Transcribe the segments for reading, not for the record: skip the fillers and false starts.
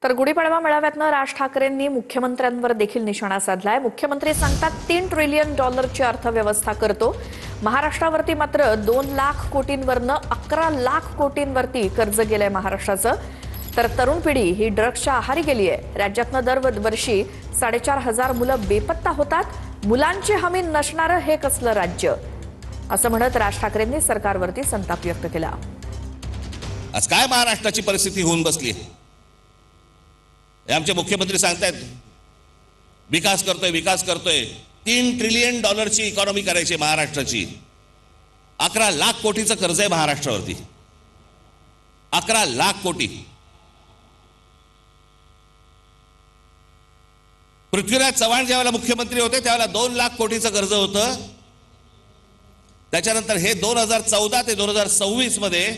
तर गुढीपाडवा मेळाव्यातनं राज ठाकरेंनी मुख्यमंत्र्यांवर देखील निशाणा साधलाय। मुख्यमंत्री सांगतात 3 ट्रिलियन डॉलरची अर्थव्यवस्था करतो। महाराष्ट्रावरती मात्र 2 लाख कोटींवरनं 11 लाख कोटींवरती कर्ज गेलंय महाराष्ट्राचं। तर तरुण पिढी ही ड्रग्सच्या आहारी गेली आहे। राज्यातनं दरवर्षी 4,500 मुलं बेपत्ता होतात। मुलांची हमी नसणारं हे कसलं राज्य, असं म्हणत राज ठाकरेंनी सरकारवरती संताप व्यक्त केला। आज काय महाराष्ट्राची परिस्थिती होऊन बसली आहे। आमचे मुख्यमंत्री सांगतायत विकास करतोय 3 ट्रिलियन डॉलरची इकॉनॉमी करायची महाराष्ट्राची। 11 लाख कोटीचं कर्ज आहे महाराष्ट्रावरती। 11 लाख कोटी। पृथ्वीराज चव्हाण ज्यावेळेला मुख्यमंत्री होते त्यावेळेला 2 लाख कोटीचं कर्ज होतं। त्याच्यानंतर हे 2014 ते 2026 मध्ये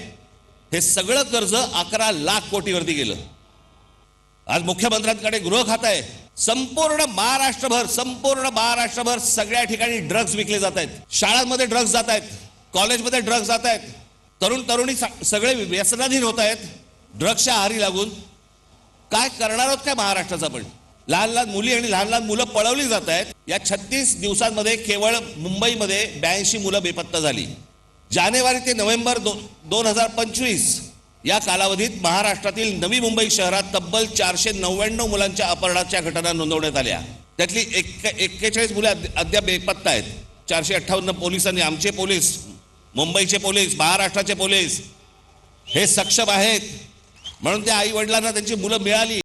हे सगळं कर्ज 11 लाख कोटीवरती गेलं। आज मुख्यमंत्र्यांकडे गृह खातं आहे। संपूर्ण महाराष्ट्रभर सगळ्या ठिकाणी ड्रग्ज विकले जात आहेत। शाळांमध्ये ड्रग्ज जात आहेत, कॉलेजमध्ये ड्रग्ज जात आहेत, तरुणी सगळे व्यसनाधीन होत आहेत ड्रग्सच्या आहारी लागून। काय करणार आहोत काय महाराष्ट्राचा? पण लहान मुली आणि लहान मुलं पळवली जात आहेत। या 36 दिवसांमध्ये केवळ मुंबईमध्ये 82 मुलं बेपत्ता झाली। जानेवारी ते नोव्हेंबर 2025 या कालावधीत महाराष्ट्रातील नवी मुंबई शहरात तब्बल 499 मुलांच्या अपहरणाच्या घटना नोंदवण्यात आल्या। त्यातली 41 मुले अद्याप बेपत्ता आहेत। 458 पोलिसांनी, आमचे पोलीस, मुंबईचे पोलीस, महाराष्ट्राचे पोलीस हे सक्षम आहेत म्हणून त्या आई वडिलांना त्यांची मुलं मिळाली।